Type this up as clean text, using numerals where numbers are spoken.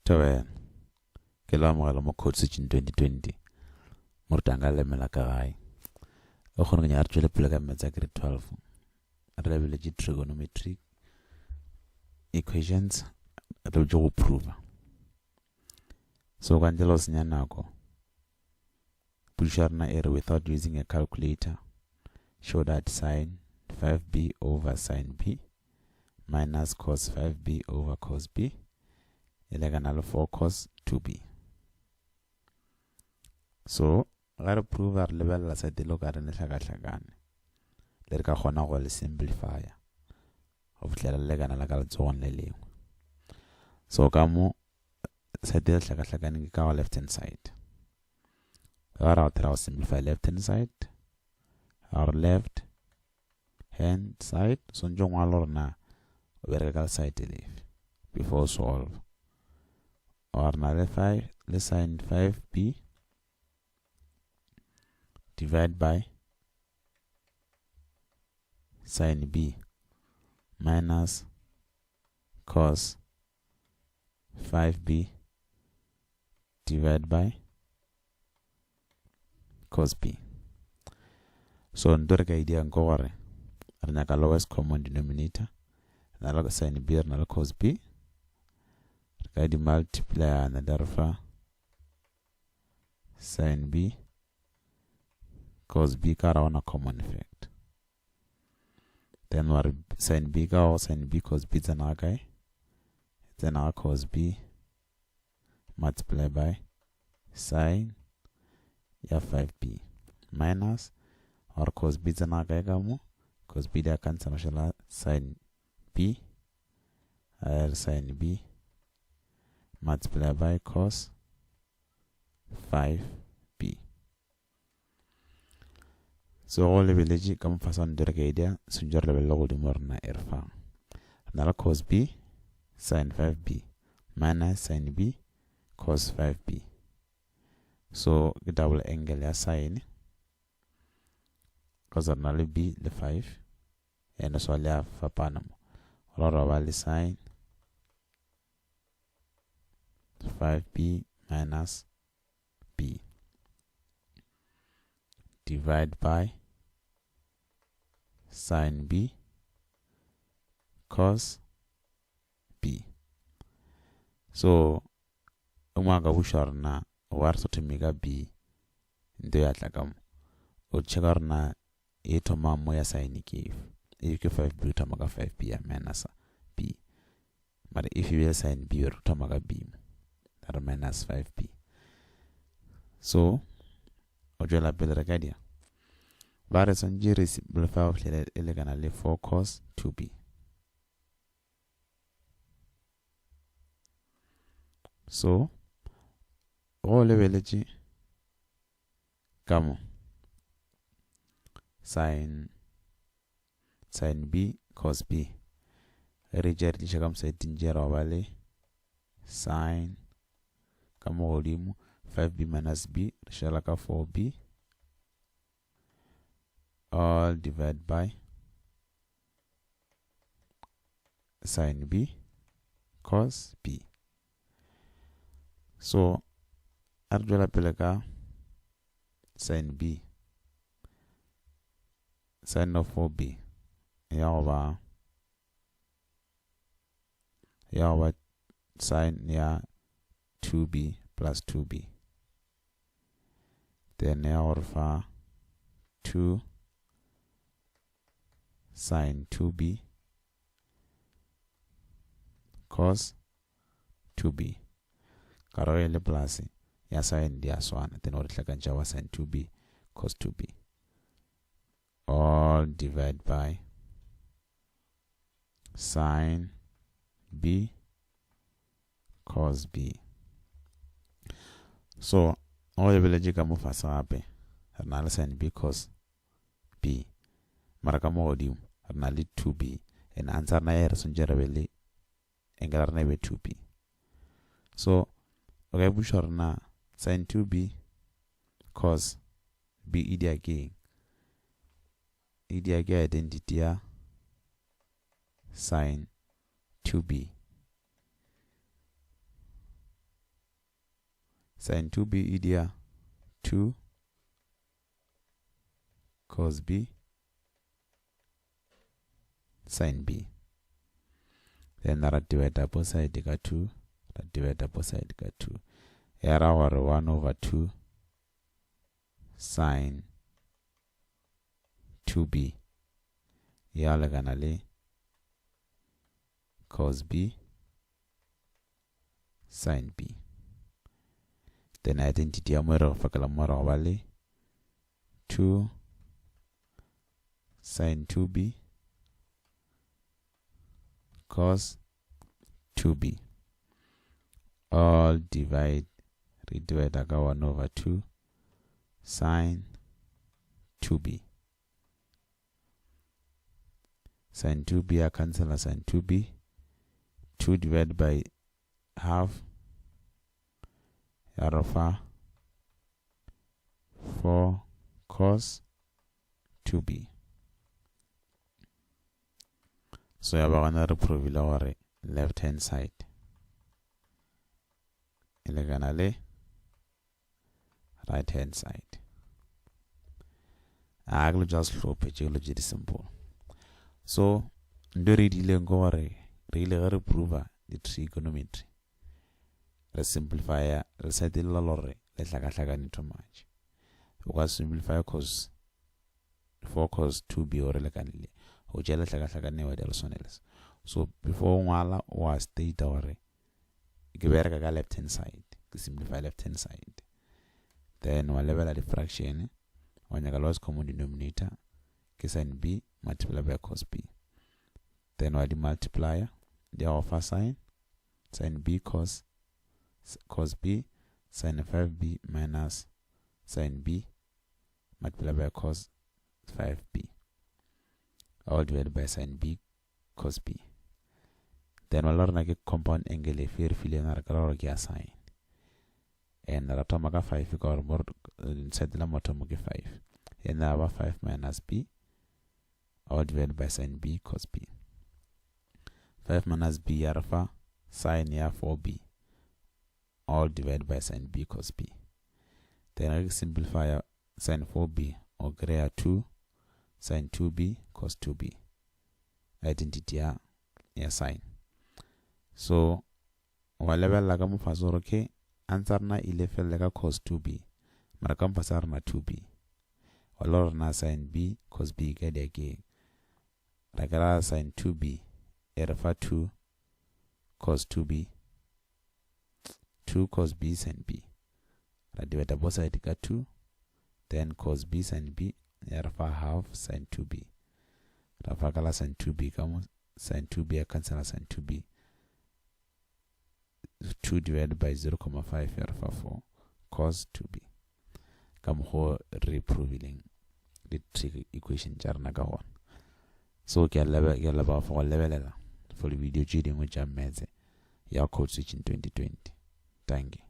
Tawel, ke la mogala mo CodeSwitching 2020. Mortanga le mela ka gae. O kgone go nyara tswele pele ka metsa grade 12. Re lebeletse trigonometry equations re go prove. So kan jelo senya nako. Pusharna error without using a calculator. Show that sine 5b over sine b minus cos 5b over cos b eleganal 4 cos 2b. So gotta prove our level as a dilo ka rene hlaka-hlakane le re ka kgona go le simplify go fitlela legana la ka letsogon le lengwe. So ka mo side le hlaka-hlakane ke ka left hand side. Ra try to simplify left hand side. Our left hand side so njo ngwa lorna vertical side leave before solve. Or na le 5 le sine 5b divide by sine b minus cos 5b divide by cos b. So ndoreka idea nko gore re nyaka lowest common denominator na la sine b na la cos b re ka di multiply na derfa sine b cos b ka ra ona common effect. Then war sine b ka o sine b cos b tsena kae tsena cos b multiply by sine ya 5b minus or cos b tsena kae ka mo cos b da cancel mashala sine b sine b multiply by cos 5b. So all level come façon de regarder sur le level de morna erfa. Na cos b sin 5b minus sin b cos 5b. So double angle ya sin cos na le b le 5 and so le fa panam. Alors va le sin 5b minus b divide by sin b cos b. So umaga busharna war so temiga b ndo ya tlakam o chegarna e toma mo ya sin ki if 5b tamaga 5b ya minus b, but if you sin b or tamaga b that minus 5b. So ojola bel regadia vares on jiris bulfa of elegana le 4 cos 2b. So all level kamo sin b cos b reject di shakam sa tinjera wale sin kamo holimu 5b minus b shalaka 4b all divide by sin b cos b. So arjola peleka sin b sin of 4b ya over sin ya 2b plus 2b. Then ya over 2 sin 2b cos 2b. Karo ele plus ya sin dia swana then or tlaka nja wa sin 2b cos 2b all divide by sin b cos b. So all the village kamo fasa ape na sin b cos b maraka mo odium na li 2b and answer na yer sunjera bele engalar na be 2b. So okay bushor na sin 2b cos b idi identity ya sin 2b sin 2b idia 2 cos b sin b. Then ra divide both side ka 2, ra divide both side ka 2. Era gore 1 over 2 sin 2b ya legana le cos b sin b. Then identity ya mo re fakala mo ra ba le 2 sin 2b cos 2b, all redivide ka 1 over 2 sin 2b. Sin 2b ya cancel sin 2b, 2 divided by half ya rofa 4 cos 2b. So ya ba gana re prove la gore left hand side ile gana le right hand side. I will just flow geology simple. So ndo re dile gore re ile re prove the trigonometry. Re simplify re settle lore le hlaka too much. Because simplify cos 4 cos 2b or le kanile o jela hlaka ne wa del sonels. So before ngwala was state gore ke bereka ka left hand side, ke simplify left hand side. Then wa level the fraction wa nyaka lowest common denominator ke sin b multiplied by cos b. Then wa di multiplier the offer sin b cos b sin 5b minus sin b multiplied by cos 5b, all divided by sin b cos b. Then we'll learn a compound angle if you're feeling like a sine. And the atomic 5 or more inside the atomic 5. And now 5 minus b, all divided by sin b cos b. 5 minus b alpha sin 4b, all divided by sin b cos b. Then I simplify sin 4b or greater 2 sin 2b cos 2b. Identity ya sin. So wa level la ka mo fasoro ke answer na ile fela ka cos 2b mara ka pasar na 2b walor na sin b cos b ke de ke ra sin 2b erfa 2 cos 2b 2 cos b sin b ra divide both side ka 2, then cos b sin b erfa half sin 2b ra fakala sin 2b kamo sin 2b cancel sin 2b, 2 divided by 0.5 erfa 4 cos 2b. Come ho reproving the trig equation jarna ga one. So ke leba for level for the video jiding with jam meze ya code switching 2020. Thank you.